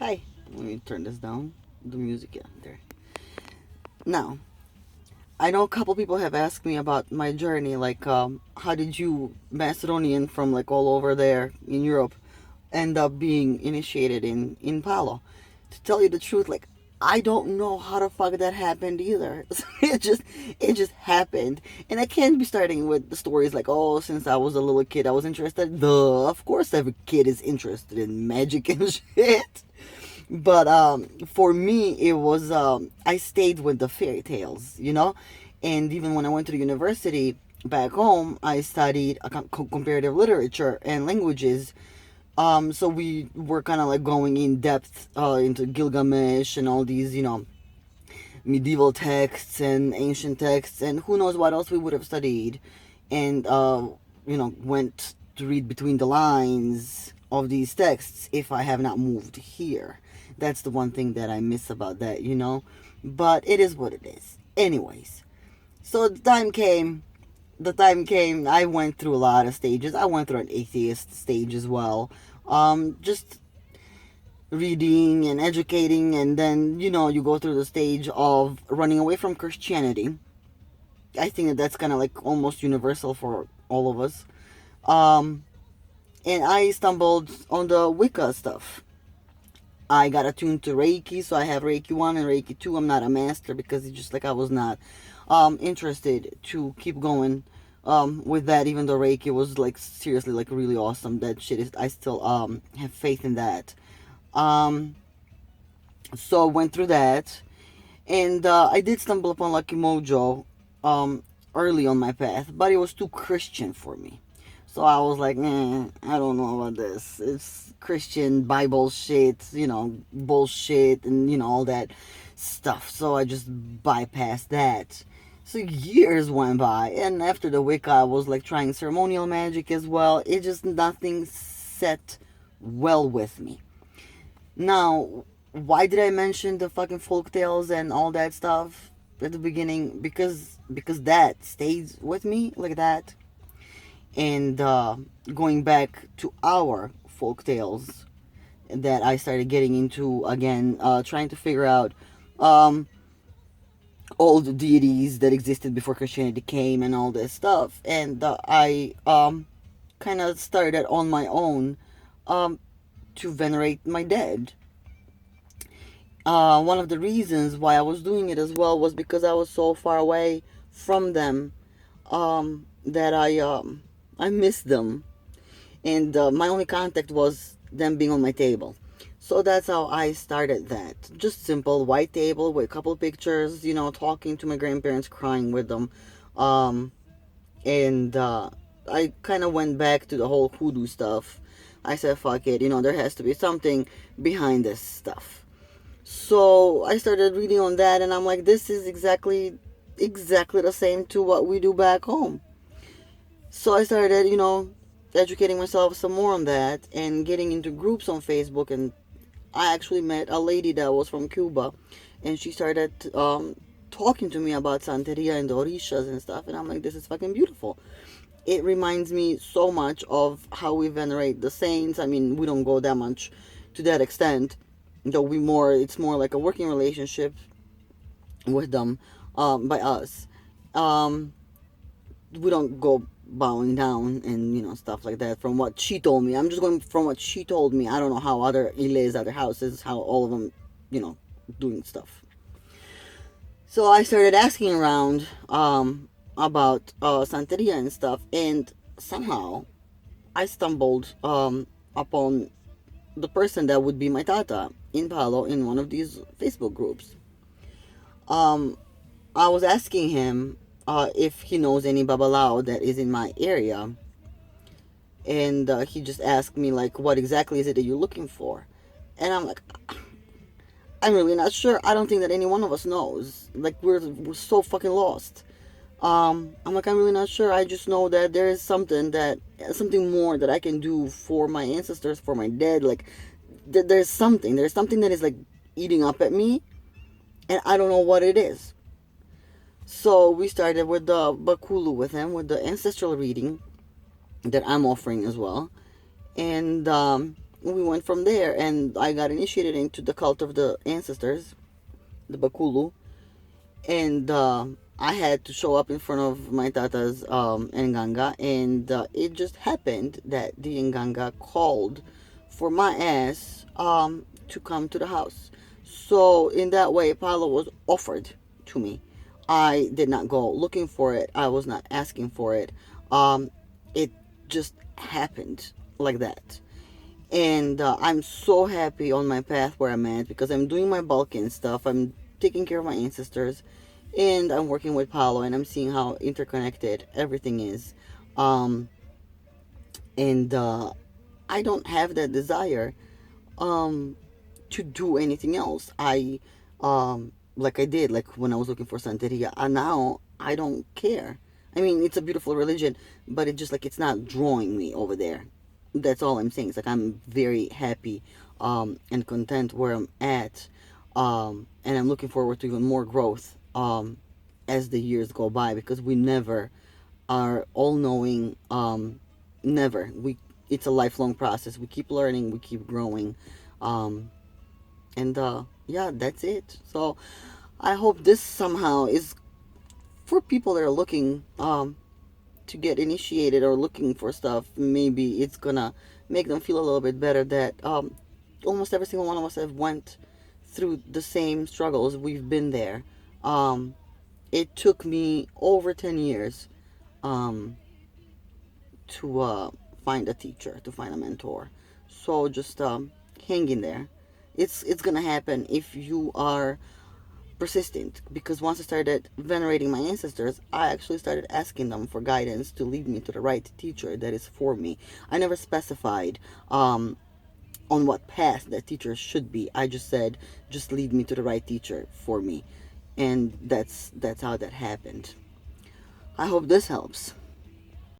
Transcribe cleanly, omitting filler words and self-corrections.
Hi. Let me turn this down. The music, yeah, there. Now, I know a couple people have asked me about my journey, like, how did you, Macedonian from like all over there in Europe, end up being initiated in Palo? To tell you the truth, like, I don't know how the fuck that happened either. It just happened, and I can't be starting with the stories like, oh, since I was a little kid, I was interested. Duh, of course, every kid is interested in magic and shit. But for me, it was I stayed with the fairy tales, and even when I went to the university back home, I studied comparative literature and languages. So we were kind of like going in depth into Gilgamesh and all these, medieval texts and ancient texts, and who knows what else we would have studied, and went to read between the lines of these texts if I have not moved here. That's the one thing that I miss about that. But it is what it is. Anyways, so the time came, I went through a lot of stages. I went through an atheist stage as well. Just reading and educating, and then you go through the stage of running away from Christianity. I think that's kind of like almost universal for all of us. um and I stumbled on the Wicca stuff. I got attuned to Reiki, so I have Reiki 1 and Reiki 2. I'm not a master because it's just like I was not interested to keep going with that, even though Reiki was like seriously like really awesome. That shit is, I still have faith in that. um so I went through that, and I did stumble upon Lucky Mojo early on my path, but it was too Christian for me. So I was like, I don't know about this. It's Christian Bible shit, bullshit, and all that stuff. So I just bypassed that. So years went by, and after the Wicca, I was like trying ceremonial magic as well. It just nothing set well with me. Now, why did I mention the fucking folk tales and all that stuff at the beginning? Because that stays with me like that. And going back to our folk tales that I started getting into again, trying to figure out um, all the deities that existed before Christianity came and all this stuff. And I kind of started on my own um, to venerate my dead. One of the reasons why I was doing it as well was because I was so far away from them, that I missed them, and my only contact was them being on my table. So that's how I started that. Just simple white table with a couple of pictures, talking to my grandparents, crying with them, and I kind of went back to the whole hoodoo stuff. I said, fuck it, there has to be something behind this stuff. So I started reading on that, and I'm like, this is exactly the same to what we do back home. So I started, educating myself some more on that and getting into groups on Facebook. And I actually met a lady that was from Cuba, and she started talking to me about Santeria and the Orishas and stuff. And I'm like, this is fucking beautiful. It reminds me so much of how we venerate the saints. I mean, we don't go that much to that extent, though it's more like a working relationship with them, by us. Um, we don't go bowing down and stuff like that. From what she told me, I'm just going from what she told me. I don't know how other Iles, other houses, how all of them, doing stuff. So I started asking around about Santeria and stuff, and somehow I stumbled upon the person that would be my tata in Palo in one of these Facebook groups. Um, I was asking him if he knows any babalao that is in my area, and he just asked me like, "What exactly is it that you're looking for?" And I'm like, "I'm really not sure. I don't think that any one of us knows. Like we're so fucking lost." I'm like, I'm really not sure. I just know that there is something more that I can do for my ancestors, for my dead. Like there's something that is like eating up at me, and I don't know what it is. So we started with the Bakulu with him, with the ancestral reading that I'm offering as well. And we went from there, and I got initiated into the cult of the ancestors, the Bakulu, and I had to show up in front of my tata's Nganga, and it just happened that the Nganga called for my ass to come to the house. So in that way, Palo was offered to me. I did not go looking for it. I was not asking for it. It just happened like that. And I'm so happy on my path where I'm at because I'm doing my Balkan stuff. I'm taking care of my ancestors, and I'm working with Palo, and I'm seeing how interconnected everything is. Um, and I don't have that desire um, to do anything else. Like I did, like when I was looking for Santeria, and now I don't care. I mean, it's a beautiful religion, but it just like it's not drawing me over there. That's all I'm saying. It's like I'm very happy and content where I'm at, and I'm looking forward to even more growth as the years go by because we never are all knowing. Never. It's a lifelong process. We keep learning. We keep growing. Um, and yeah, that's it. So I hope this somehow is for people that are looking to get initiated or looking for stuff. Maybe it's gonna make them feel a little bit better that almost every single one of us have went through the same struggles. We've been there. Um, it took me over 10 years um, to find a teacher, to find a mentor. So just hang in there. It's gonna happen if you are persistent. Because once I started venerating my ancestors, I actually started asking them for guidance to lead me to the right teacher that is for me. I never specified on what path that teacher should be. I just said, just lead me to the right teacher for me, and that's how that happened. I hope this helps.